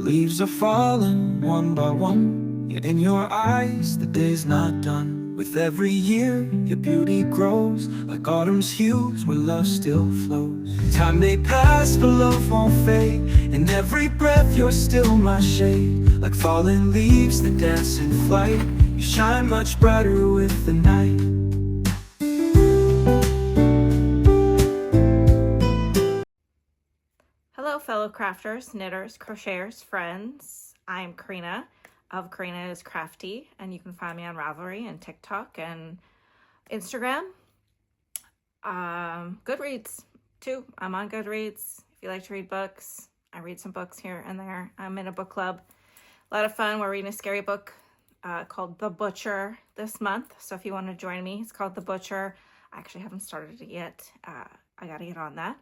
leaves are falling one by one, yet in your eyes the day's not done. With every year your beauty grows, like autumn's hues where love still flows. Time may pass but love won't fade, in every breath you're still my shade. Like falling leaves that dance in flight, you shine much brighter with the night. Hello fellow crafters, knitters, crocheters, friends. I'm Corrina of Corrina is Crafty, and you can find me on Ravelry and TikTok and Instagram. Goodreads too. I'm on Goodreads. If you like to read books, I read some books here and there. I'm in a book club. A lot of fun. We're reading a scary book called The Butcher this month. So if you want to join me, it's called The Butcher. I actually haven't started it yet. I got to get on that.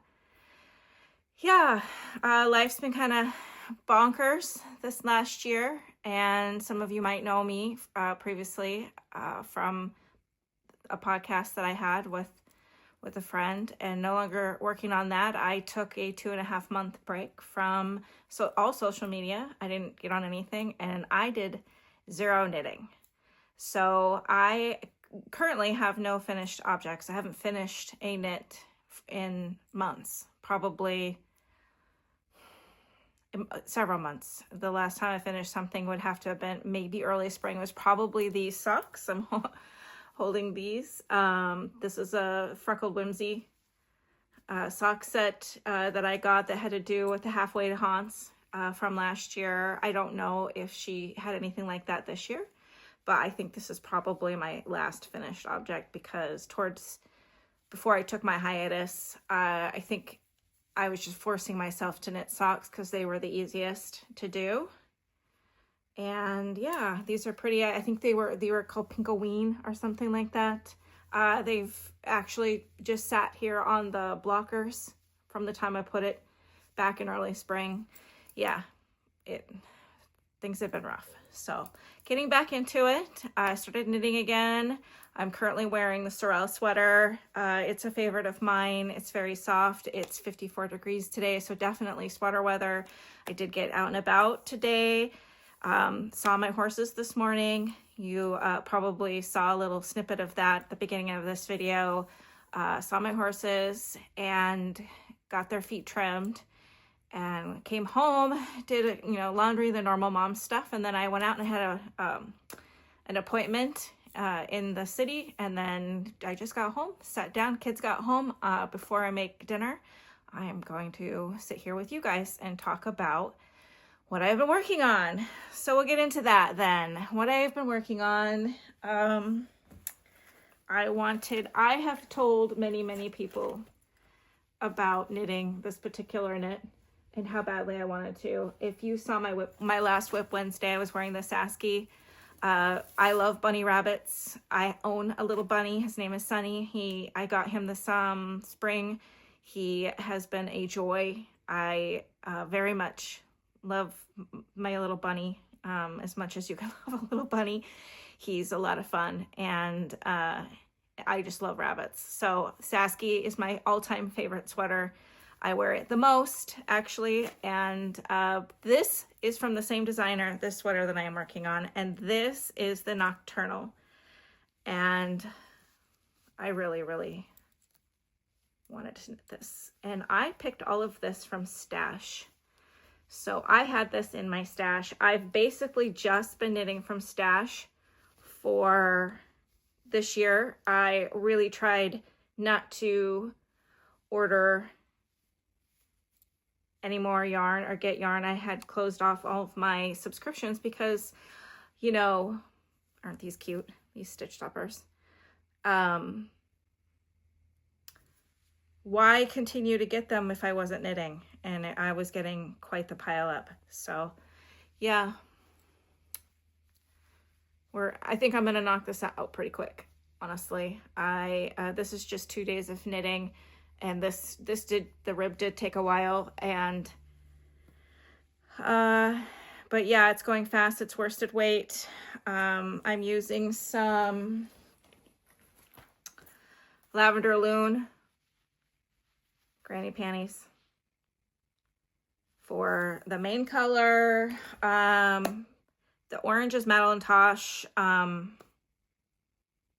Yeah, life's been kind of bonkers this last year, and some of you might know me previously from a podcast that I had with a friend, and no longer working on that. I took a 2.5 month break from all social media. I didn't get on anything, and I did 0 knitting. So I currently have no finished objects. I haven't finished a knit in months, probably several months. The last time I finished something would have to have been maybe early spring. It was probably these socks. I'm holding these. This is a Freckled Whimsy sock set that I got that had to do with the halfway to Haunts from last year. I don't know if she had anything like that this year, but I think this is probably my last finished object, because before I took my hiatus, I think I was just forcing myself to knit socks because they were the easiest to do. And yeah, these are pretty. I think they were called Pinkoween or something like that. They've actually just sat here on the blockers from the time I put it back in early spring. Yeah, things have been rough. So getting back into it, I started knitting again. I'm currently wearing the Sorel sweater. It's a favorite of mine. It's very soft. It's 54 degrees today, so definitely sweater weather. I did get out and about today. Saw my horses this morning. You probably saw a little snippet of that at the beginning of this video. Saw my horses and got their feet trimmed, and came home, did laundry, the normal mom stuff, and then I went out and had an appointment in the city, and then I just got home, sat down, kids got home. Before I make dinner, I am going to sit here with you guys and talk about what I've been working on. So we'll get into that then. What I've been working on, I have told many people about knitting this particular knit and how badly I wanted to. If you saw my last Whip Wednesday, I was wearing the Sasky. I love bunny rabbits. I own a little bunny. His name is Sunny. I got him this spring. He has been a joy. I very much love my little bunny as much as you can love a little bunny. He's a lot of fun, and I just love rabbits. So Sasky is my all-time favorite sweater. I wear it the most, actually, and this is from the same designer, this sweater that I am working on, and this is the Nocturnal, and I really wanted to knit this, and I picked all of this from Stash. So I had this in my stash. I've basically just been knitting from Stash for this year. I really tried not to order any more yarn or get yarn. I had closed off all of my subscriptions because, aren't these cute, these stitch stoppers? Why continue to get them if I wasn't knitting? And I was getting quite the pile up. So yeah, I think I'm gonna knock this out pretty quick, honestly. This is just 2 days of knitting, and the rib did take a while, and but yeah, it's going fast. It's worsted weight. I'm using some Lavender Loon granny panties for the main color. The orange is Madeline Tosh,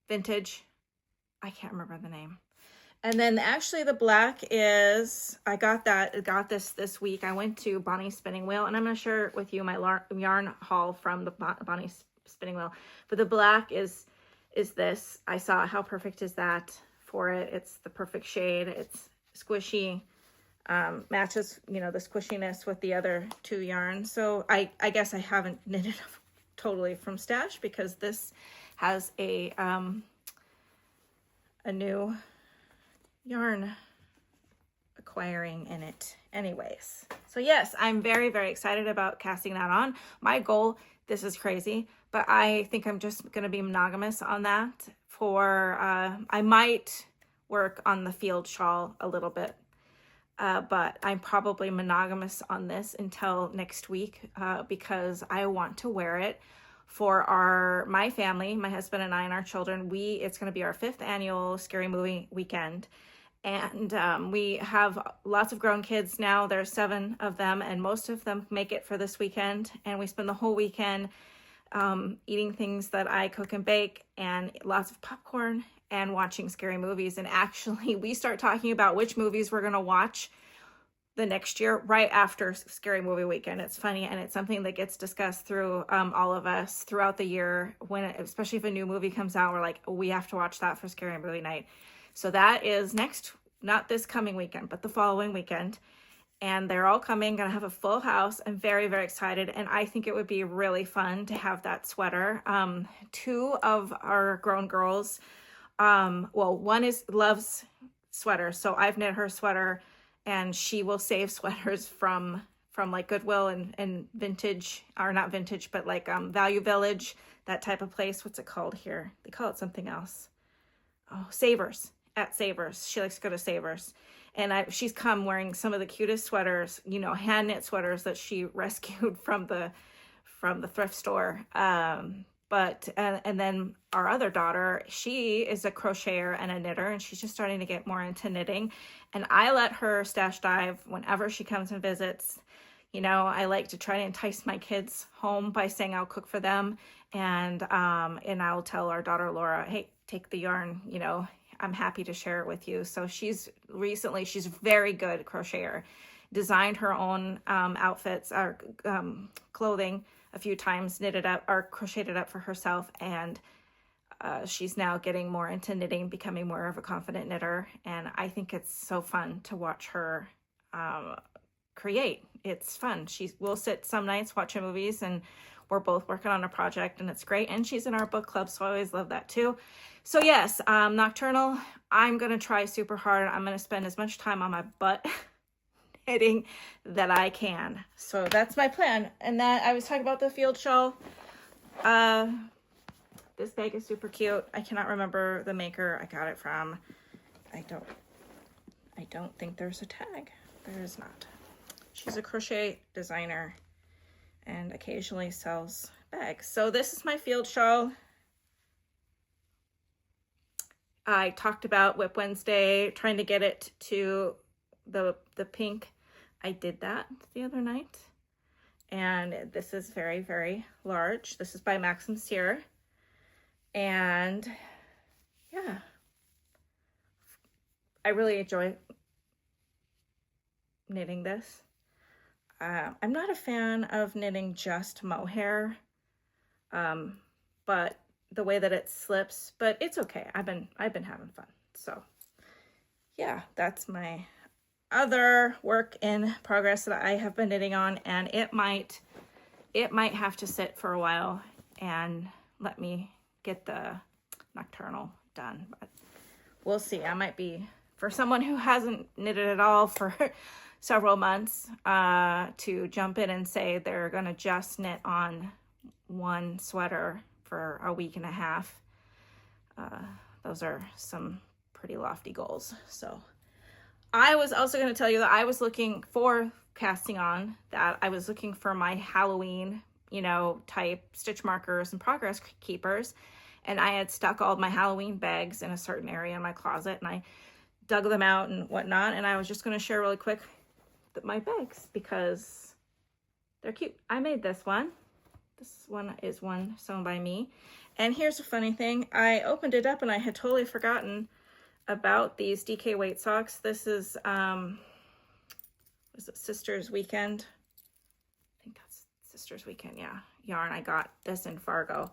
vintage. I can't remember the name. And then actually the black is, I got this week. I went to Bonnie's Spinning Wheel, and I'm going to share with you my yarn haul from the Bonnie's Spinning Wheel. But the black is this. I saw how perfect is that for it. It's the perfect shade. It's squishy. Matches, you know, the squishiness with the other two yarns. So I guess I haven't knitted totally from stash, because this has a new yarn acquiring in it anyways. So yes, I'm very, very excited about casting that on. My goal, this is crazy, but I think I'm just going to be monogamous on that for, I might work on the field shawl a little bit. But I'm probably monogamous on this until next week, because I want to wear it for my family, my husband and I and our children. It's going to be our 5th annual Scary Movie weekend. And we have lots of grown kids now. There's 7 of them, and most of them make it for this weekend. And we spend the whole weekend eating things that I cook and bake, and lots of popcorn, and watching scary movies. And actually, we start talking about which movies we're going to watch the next year right after Scary Movie Weekend. It's funny, and it's something that gets discussed through all of us throughout the year. Especially if a new movie comes out, we're like, oh, we have to watch that for Scary Movie Night. So that is not this coming weekend, but the following weekend. And they're all coming, gonna have a full house. I'm very, very excited. And I think it would be really fun to have that sweater. 2 of our grown girls, one loves sweaters, so I've knit her sweater, and she will save sweaters from like Goodwill and vintage, or not vintage, but like Value Village, that type of place. What's it called here? They call it something else. Oh, Savers, at Savers. She likes to go to Savers. And she's come wearing some of the cutest sweaters, you know, hand knit sweaters that she rescued from the thrift store. But then our other daughter, she is a crocheter and a knitter, and she's just starting to get more into knitting. And I let her stash dive whenever she comes and visits. You know, I like to try to entice my kids home by saying I'll cook for them. And I'll tell our daughter Laura, hey, take the yarn, you know, I'm happy to share it with you. So she's very good crocheter, designed her own outfits or clothing a few times, knitted up or crocheted up for herself, and she's now getting more into knitting, becoming more of a confident knitter. And I think it's so fun to watch her create. It's fun. We'll sit some nights watching movies, and we're both working on a project, and it's great. And she's in our book club, so I always love that too. So yes, Nocturnal, I'm going to try super hard. I'm going to spend as much time on my butt knitting that I can. So that's my plan. And that I was talking about the field shawl. This bag is super cute. I cannot remember the maker I got it from. I don't think there's a tag. There is not. She's a crochet designer and occasionally sells bags. So this is my field shawl. I talked about Whip Wednesday, trying to get it to the pink. I did that the other night. And this is very, very large. This is by Maxim Cyr. And yeah, I really enjoy knitting this. I'm not a fan of knitting just mohair, but the way that it slips, but it's okay. I've been having fun. So yeah, that's my other work in progress that I have been knitting on, and it might have to sit for a while and let me get the Nocturnal done, but we'll see. I might be, for someone who hasn't knitted at all for several months, to jump in and say they're gonna just knit on one sweater for a week and a half. Those are some pretty lofty goals. So I was also going to tell you that I was looking for casting on, that I was looking for my Halloween, you know, type stitch markers and progress keepers. And I had stuck all of my Halloween bags in a certain area in my closet, and I dug them out and whatnot. And I was just going to share really quick my bags because they're cute. I made this one. This one is one sewn by me. And here's a funny thing. I opened it up and I had totally forgotten about these DK weight socks. This is Sister's Weekend. I think that's Sister's Weekend, yeah. Yarn. I got this in Fargo.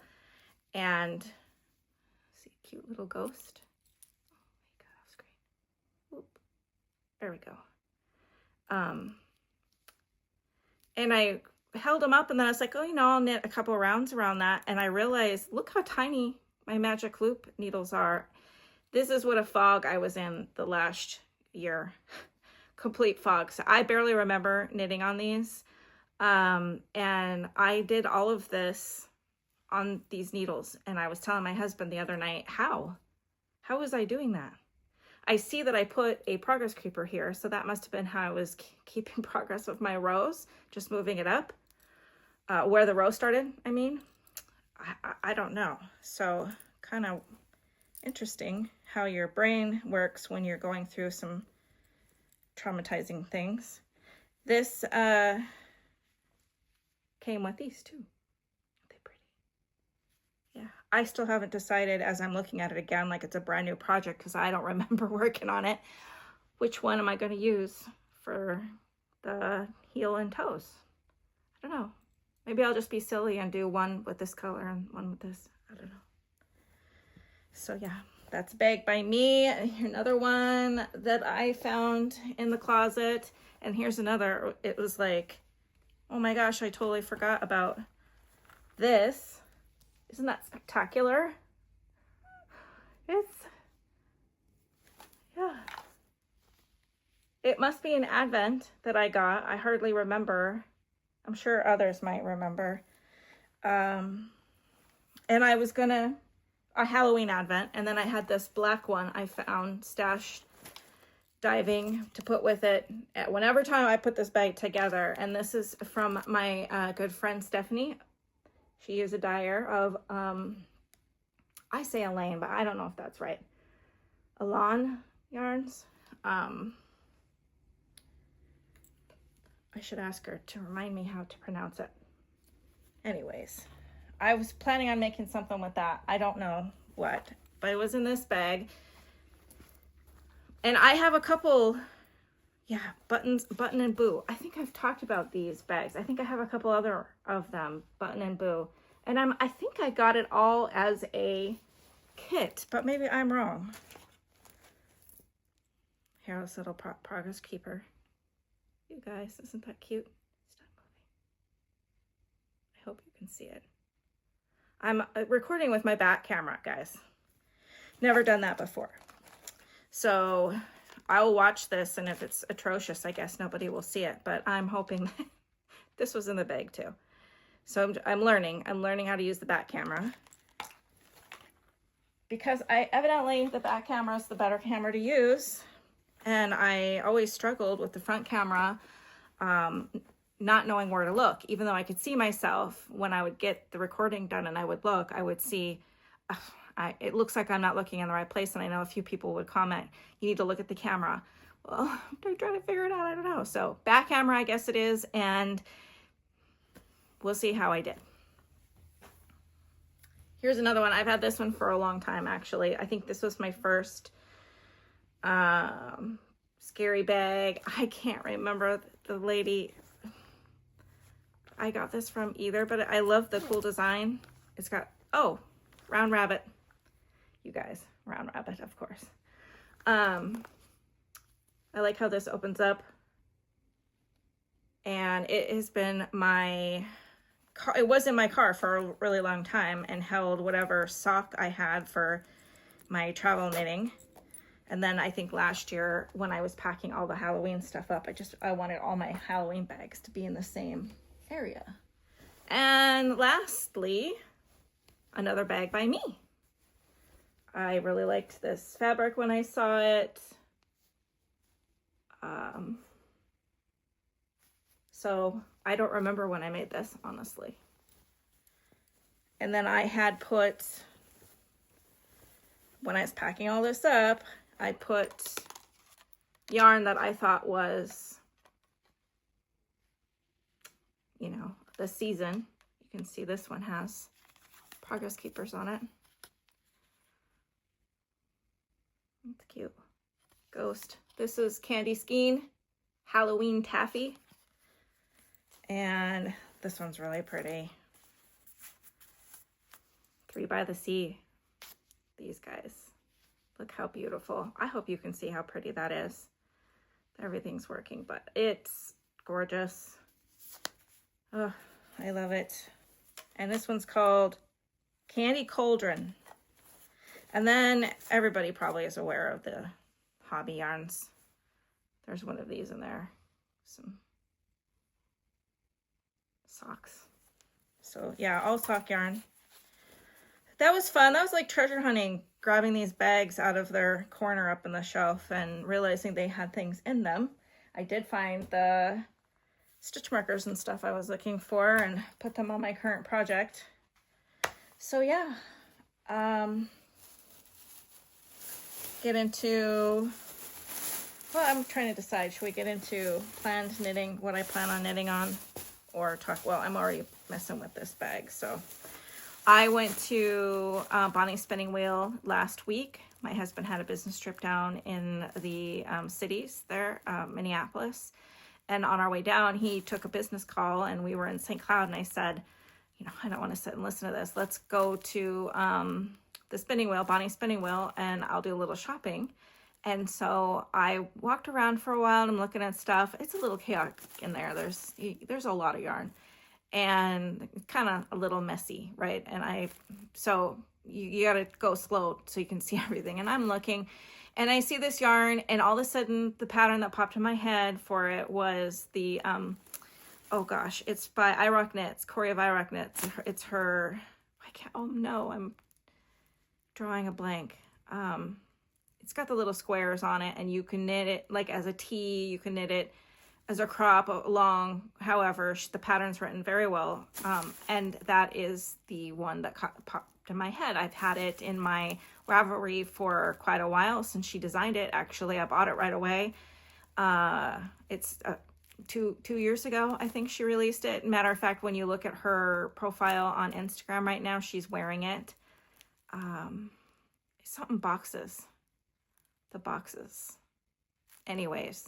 And see a cute little ghost. Oh my god, off screen. Whoop. There we go. And I held them up and then I was like, oh, you know, I'll knit a couple rounds around that. And I realized, look how tiny my magic loop needles are. This is what a fog I was in the last year. Complete fog. So I barely remember knitting on these. And I did all of this on these needles. And I was telling my husband the other night, how was I doing that? I see that I put a progress creeper here. So that must have been how I was keeping progress with my rows, just moving it up. Where the row started, I mean. I don't know. So kind of interesting how your brain works when you're going through some traumatizing things. This came with these too. Aren't they pretty? Yeah, I still haven't decided as I'm looking at it again, like it's a brand new project because I don't remember working on it. Which one am I going to use for the heel and toes? I don't know. Maybe I'll just be silly and do one with this color and one with this. I don't know. So yeah, that's a bag by me. And here's another one that I found in the closet. And here's another. It was like, oh my gosh, I totally forgot about this. Isn't that spectacular? Yeah. It must be an Advent that I got. I hardly remember. I'm sure others might remember. And I was gonna, a Halloween Advent, and then I had this black one I found stashed diving to put with it at whenever time I put this bag together. And this is from my good friend Stephanie. She is a dyer of, I say Elaine, but I don't know if that's right. Elan yarns. I should ask her to remind me how to pronounce it. Anyways, I was planning on making something with that. I don't know what, but it was in this bag. And I have a couple, yeah, button and boo. I think I've talked about these bags. I think I have a couple other of them, button and boo. And I think I got it all as a kit, but maybe I'm wrong. Here's a little progress keeper. You guys, isn't that cute? Stop moving. I hope you can see it. I'm recording with my back camera, guys. Never done that before. So I'll watch this, and if it's atrocious, I guess nobody will see it. But I'm hoping that this was in the bag too. So I'm learning. I'm learning how to use the back camera. Because evidently the back camera is the better camera to use. And I always struggled with the front camera, not knowing where to look. Even though I could see myself when I would get the recording done and I would look, I would see, it looks like I'm not looking in the right place. And I know a few people would comment, you need to look at the camera. Well, I'm trying to figure it out. I don't know. So back camera, I guess it is. And we'll see how I did. Here's another one. I've had this one for a long time, actually. I think this was my first scary bag. I can't remember the lady I got this from either, but I love the cool design. It's got, oh, round rabbit. You guys, round rabbit, of course. I like how this opens up. And it has been my car, it was in my car for a really long time and held whatever sock I had for my travel knitting. And then I think last year when I was packing all the Halloween stuff up, I wanted all my Halloween bags to be in the same area. And lastly, another bag by me. I really liked this fabric when I saw it. So I don't remember when I made this, honestly. And then I had put, when I was packing all this up, I put yarn that I thought was you know, the season. You can see this one has progress keepers on it. It's cute. Ghost. This is Candy Skeen Halloween Taffy. And this one's really pretty. 3 by the Sea. These guys. Look how beautiful. I hope you can see how pretty that is. Everything's working, but it's gorgeous. Oh, I love it. And this one's called Candy Cauldron. And then everybody probably is aware of the hobby yarns. There's one of these in there. Some socks. So yeah, all sock yarn. That was fun. That was like treasure hunting, grabbing these bags out of their corner up in the shelf and realizing they had things in them. I did find the stitch markers and stuff I was looking for and put them on my current project. So yeah, get into, well, I'm trying to decide, should we get into planned knitting, what I plan on knitting on, or talk, well, I'm already messing with this bag. So I went to Bonnie's Spinning Wheel last week. My husband had a business trip down in the cities there, Minneapolis. And on our way down, he took a business call and we were in St. Cloud, and I said, you know, I don't want to sit and listen to this. Let's go to the spinning wheel, Bonnie's Spinning Wheel, and I'll do a little shopping. And so I walked around for a while and I'm looking at stuff. It's a little chaotic in there. There's a lot of yarn and kind of a little messy, right? And so you got to go slow so you can see everything. And I'm looking and I see this yarn, and all of a sudden the pattern that popped in my head for it was the, oh gosh, it's by iRock Knits, Corey of iRock Knits. It's her, oh no, I'm drawing a blank. It's got the little squares on it, and you can knit it like as a tee, you can knit it as a crop, long, however, the pattern's written very well. And that is the one that popped in my head. I've had it in my Ravelry for quite a while since she designed it. Actually, I bought it right away. It's 2 years ago, I think she released it. Matter of fact, when you look at her profile on Instagram right now, she's wearing it. Something boxes. The boxes. Anyways,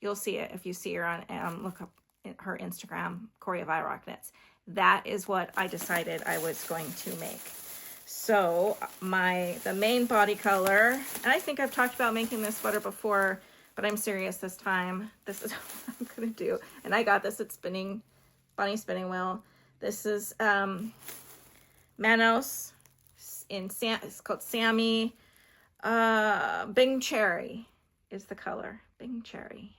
you'll see it if you see her on, look up her Instagram, Corey of iRock Knits. That is what I decided I was going to make. So the main body color, and I think I've talked about making this sweater before, but I'm serious this time. This is what I'm going to do. And I got this at Bonnie's Spinning Wheel. This is Manos it's called Sammy. Bing Cherry is the color. Bing Cherry.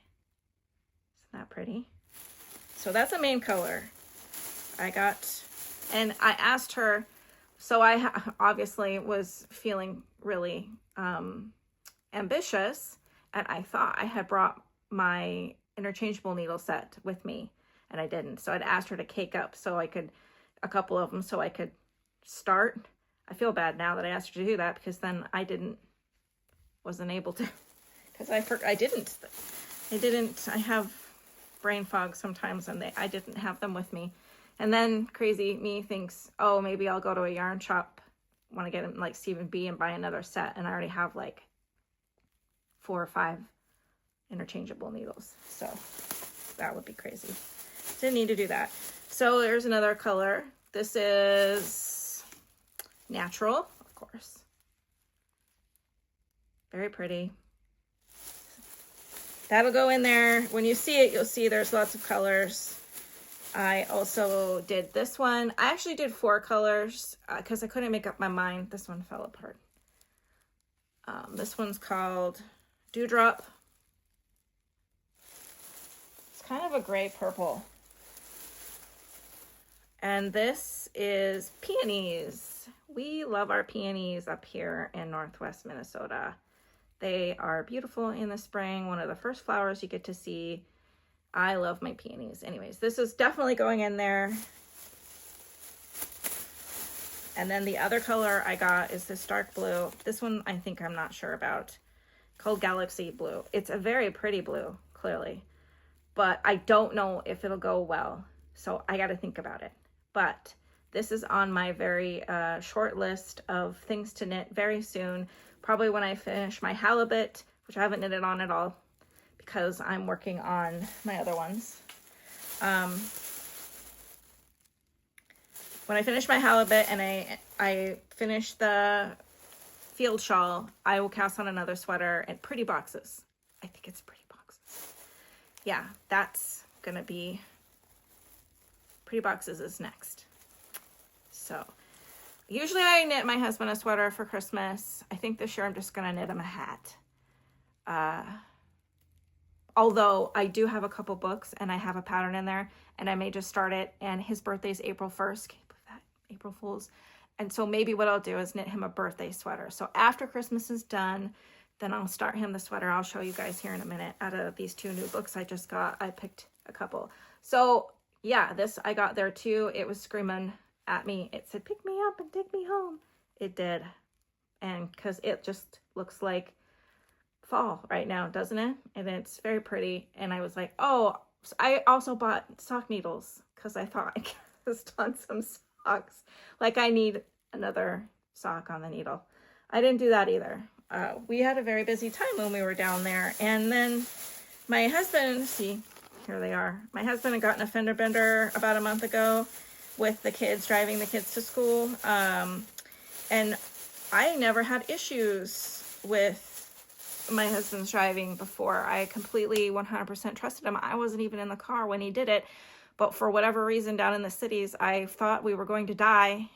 Isn't that pretty? So that's the main color I got. And I asked her, so I obviously was feeling really ambitious, and I thought I had brought my interchangeable needle set with me, and I didn't. So I'd asked her to cake up a couple of them so I could start. I feel bad now that I asked her to do that, because then I wasn't able to, because I have brain fog sometimes, and I didn't have them with me. And then crazy me thinks, oh, maybe I'll go to a yarn shop, want to get them like Stephen B and buy another set, and I already have like 4 or 5 interchangeable needles. So that would be crazy. Didn't need to do that. So there's another color. This is Natural, of course. Very pretty. That'll go in there. When you see it, you'll see there's lots of colors. I also did this one. I actually did 4 colors because I couldn't make up my mind. This one fell apart. This one's called Dewdrop. It's kind of a gray purple. And this is Peonies. We love our peonies up here in Northwest Minnesota. They are beautiful in the spring. One of the first flowers you get to see. I love my peonies. Anyways, this is definitely going in there. And then the other color I got is this dark blue. This one I think I'm not sure about. Called Galaxy Blue. It's a very pretty blue, clearly. But I don't know if it'll go well. So I got to think about it. But this is on my very short list of things to knit very soon. Probably when I finish my halibut, which I haven't knitted on at all because I'm working on my other ones. When I finish my halibut and I finish the field shawl, I will cast on another sweater and pretty boxes. I think it's pretty boxes. Yeah, that's gonna be, pretty boxes is next. So usually I knit my husband a sweater for Christmas. I think this year I'm just gonna knit him a hat. Although I do have a couple books and I have a pattern in there and I may just start it, and his birthday is April 1st. Can you believe that? April Fool's. And so maybe what I'll do is knit him a birthday sweater. So after Christmas is done, then I'll start him the sweater. I'll show you guys here in a minute. Out of these 2 new books I just got, I picked a couple. So yeah, this I got there too. It was screaming at me. It said, pick me up and take me home. It did. And because it just looks like fall right now, doesn't it? And it's very pretty. And I was like, oh, I also bought sock needles because I thought I cast on some socks. Like I need another sock on the needle. I didn't do that either. We had a very busy time when we were down there. And then my husband, see, here they are. My husband had gotten a fender bender about a month ago with the kids, driving the kids to school. And I never had issues with my husband's driving before. I completely 100% trusted him. I wasn't even in the car when he did it. But for whatever reason down in the cities, I thought we were going to die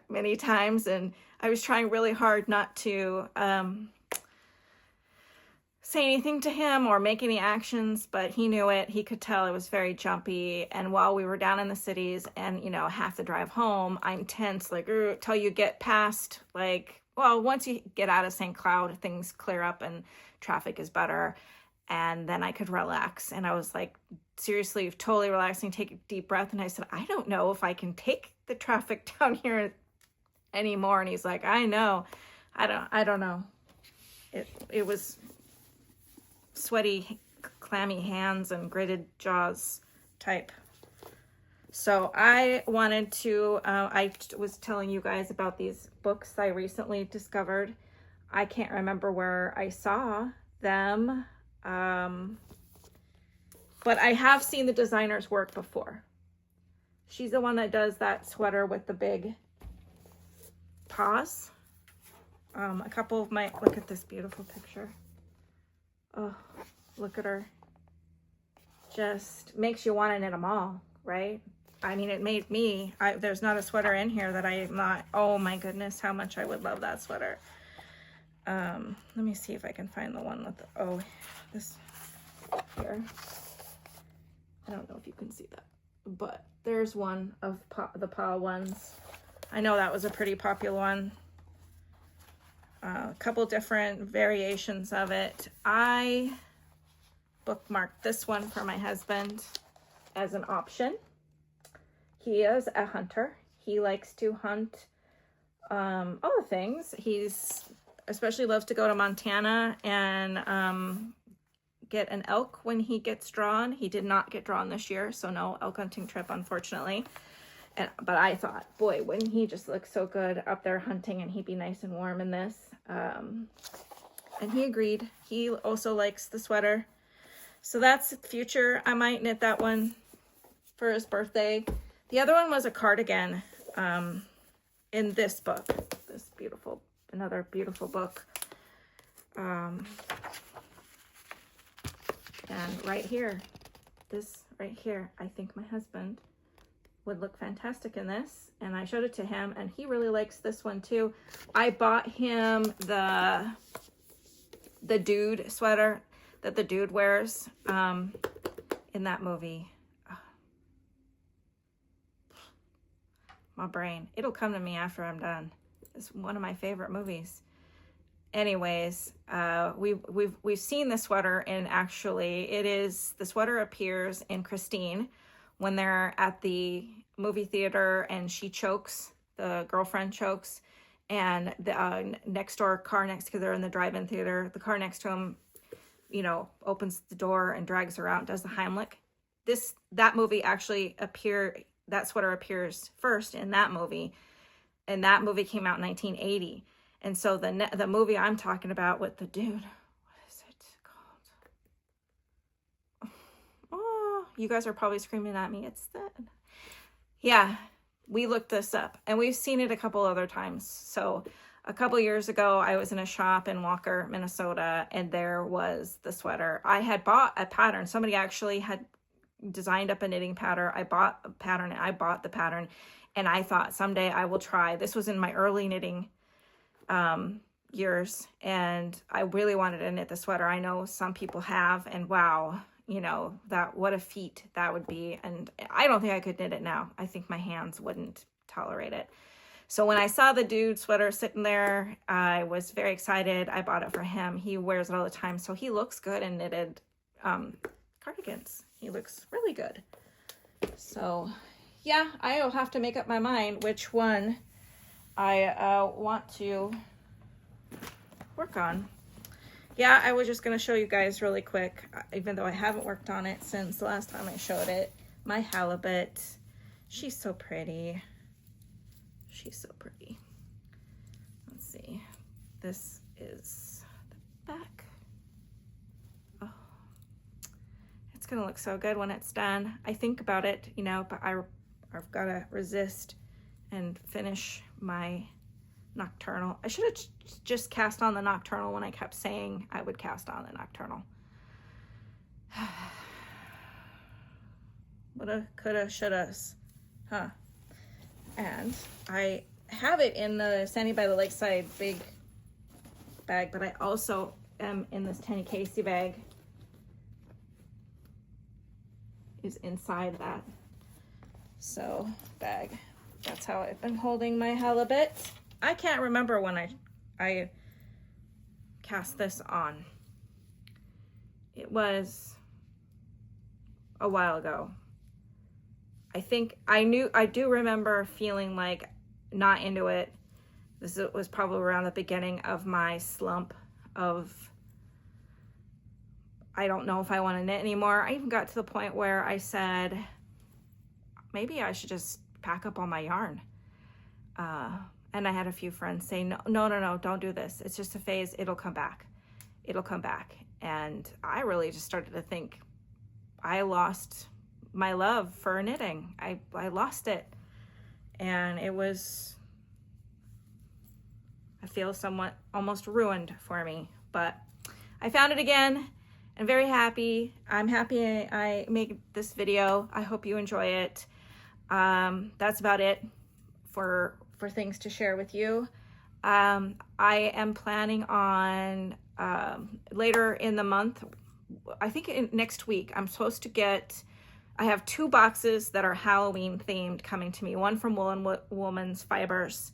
many times. And I was trying really hard not to say anything to him or make any actions, but he knew it. He could tell it was very jumpy. And while we were down in the cities and, you know, half the drive home, I'm tense, like, till you get past, like, well, once you get out of St. Cloud, things clear up and traffic is better. And then I could relax. And I was like, seriously, totally relaxing, take a deep breath. And I said, I don't know if I can take the traffic down here anymore. And he's like, I know. I don't know. It was sweaty, clammy hands and gritted jaws type. So I wanted to, I was telling you guys about these books I recently discovered. I can't remember where I saw them, but I have seen the designer's work before. She's the one that does that sweater with the big paws. A couple of my, look at this beautiful picture. Oh, look at her. Just makes you want to knit them all, right? I mean, it made me, there's not a sweater in here that I am not, oh my goodness, how much I would love that sweater. Let me see if I can find the one with the, oh, this here. I don't know if you can see that, but there's one of the paw ones. I know that was a pretty popular one. A couple different variations of it. I bookmarked this one for my husband as an option. He is a hunter. He likes to hunt other things. He's especially loves to go to Montana and get an elk when he gets drawn. He did not get drawn this year, so no elk hunting trip, unfortunately. But I thought, boy, wouldn't he just look so good up there hunting, and he'd be nice and warm in this. And he agreed. He also likes the sweater. So that's future. I might knit that one for his birthday. The other one was a cardigan in this book. This beautiful, another beautiful book. And right here, this right here, I think my husband would look fantastic in this. And I showed it to him and he really likes this one too. I bought him the dude sweater that the dude wears in that movie. My brain, it'll come to me after I'm done. It's one of my favorite movies. Anyways, we've seen the sweater, and actually it is, the sweater appears in Christine when they're at the movie theater and she chokes, the girlfriend chokes, and the next door car next to, they're in the drive-in theater, the car next to him, you know, opens the door and drags her out and does the Heimlich. that movie actually that sweater appears first in that movie. And that movie came out in 1980. And so the movie I'm talking about with the dude, what is it called? Oh, you guys are probably screaming at me. It's that. Yeah, we looked this up and we've seen it a couple other times. So a couple years ago, I was in a shop in Walker, Minnesota, and there was the sweater. I had bought a pattern. Somebody actually had designed up a knitting pattern. I bought a pattern and I bought the pattern. And I thought someday I will try. This was in my early knitting years. And I really wanted to knit the sweater. I know some people have, and wow, you know, what a feat that would be. And I don't think I could knit it now. I think my hands wouldn't tolerate it. So when I saw the dude sweater sitting there, I was very excited. I bought it for him. He wears it all the time. So he looks good in knitted cardigans. He looks really good. So yeah, I'll have to make up my mind which one I want to work on. Yeah, I was just going to show you guys really quick, even though I haven't worked on it since the last time I showed it. My halibut. She's so pretty. She's so pretty. Let's see. This is the back. Oh, it's going to look so good when it's done. I think about it, you know, but I've got to resist and finish my Nocturnal. I should have just cast on the Nocturnal when I kept saying I would cast on the Nocturnal. Woulda, coulda, shouldas. Huh. And I have it in the Sandy by the Lakeside big bag, but I also am in this Tenny Casey bag. Is inside that. So bag. That's how I've been holding my halibut. I can't remember when I cast this on. It was a while ago. I think I do remember feeling like not into it. This was probably around the beginning of my slump of I don't know if I want to knit anymore. I even got to the point where I said, maybe I should just pack up all my yarn. And I had a few friends say, no, don't do this. It's just a phase. It'll come back. It'll come back. And I really just started to think I lost my love for knitting. I lost it. And it was, I feel somewhat almost ruined for me. But I found it again. I'm very happy. I'm happy I made this video. I hope you enjoy it. That's about it for things to share with you. I am planning on later in the month, I think next week, I'm supposed to get, I have 2 boxes that are Halloween themed coming to me. One from Wool & Woman's Fibers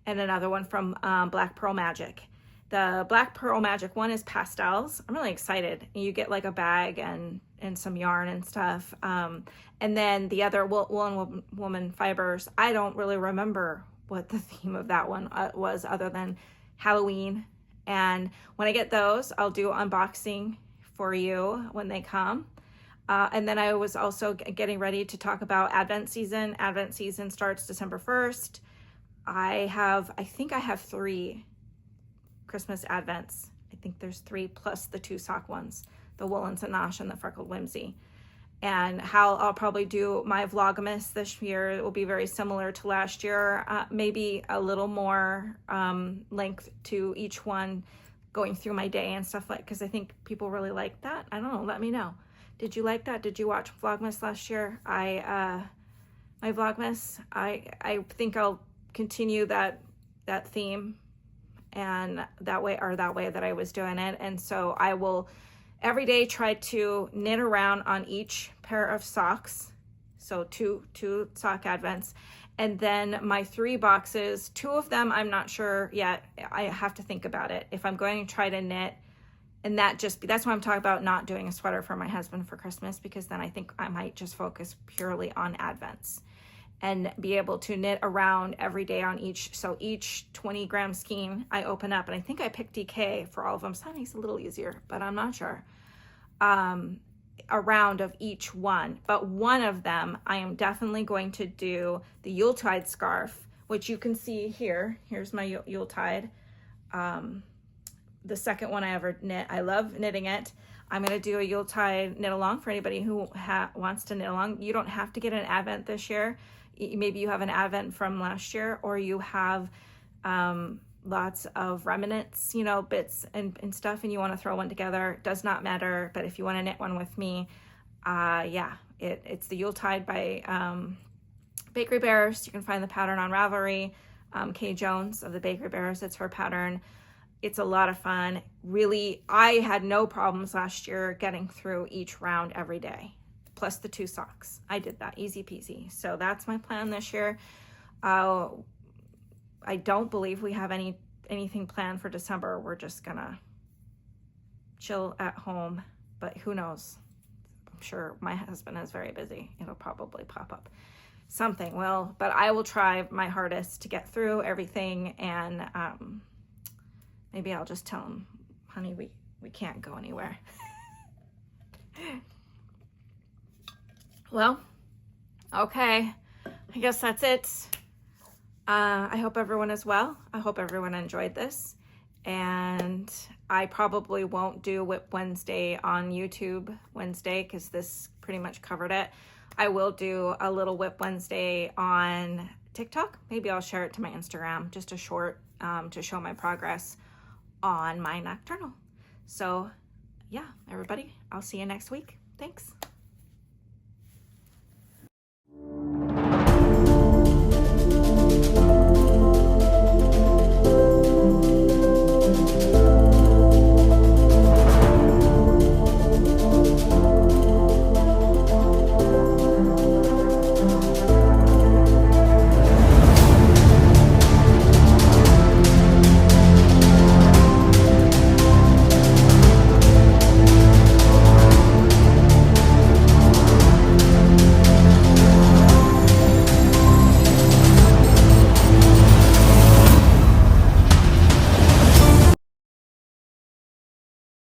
and another one from Black Pearl Magic. The Black Pearl Magic one is pastels. I'm really excited. You get like a bag and some yarn and stuff. And then the other Wool & Woman Fibers, I don't really remember what the theme of that one was other than Halloween. And when I get those, I'll do unboxing for you when they come. And then I was also getting ready to talk about Advent season. Advent season starts December 1st. I think I have 3 Christmas Advents. I think there's 3 plus the 2 sock ones, the Woolen Sanash and the Freckled Whimsy. And how I'll probably do my Vlogmas this year, it will be very similar to last year, maybe a little more length to each one, going through my day and stuff, like, because I think people really like that. I don't know, let me know. Did you like that? Did you watch Vlogmas last year? My Vlogmas, I think I'll continue that theme and that way that I was doing it. And so I will every day try to knit around on each pair of socks. So two sock advents. And then my 3 boxes, 2 of them I'm not sure yet. I have to think about it. If I'm going to try to knit, and that's why I'm talking about not doing a sweater for my husband for Christmas, because then I think I might just focus purely on advents and be able to knit around every day on each. So each 20-gram skein I open up, and I think I picked DK for all of them, so that makes it a little easier, but I'm not sure. a round of each one, but one of them I am definitely going to do the Yuletide scarf, which you can see here. Here's my Yuletide. The second one I ever knit. I love knitting it. I'm going to do a Yuletide knit along for anybody who wants to knit along. You don't have to get an Advent this year. Maybe you have an Advent from last year, or you have lots of remnants, you know, bits and stuff, and you want to throw one together. Does not matter, but if you want to knit one with me, yeah, it's the Yuletide by Bakery Bears. You can find the pattern on Ravelry. Kay Jones of the Bakery Bears, it's her pattern. It's a lot of fun. Really, I had no problems last year getting through each round every day, plus the 2 socks. I did that easy peasy. So that's my plan this year. I don't believe we have anything planned for December. We're just gonna chill at home, but who knows? I'm sure my husband is very busy. It'll probably pop up. Something will, but I will try my hardest to get through everything, and maybe I'll just tell him, honey, we can't go anywhere. Well, okay, I guess that's it. I hope everyone is well. I hope everyone enjoyed this. And I probably won't do Whip Wednesday on YouTube Wednesday because this pretty much covered it. I will do a little Whip Wednesday on TikTok. Maybe I'll share it to my Instagram, just a short to show my progress on my Nocturnal. So yeah, everybody, I'll see you next week. Thanks.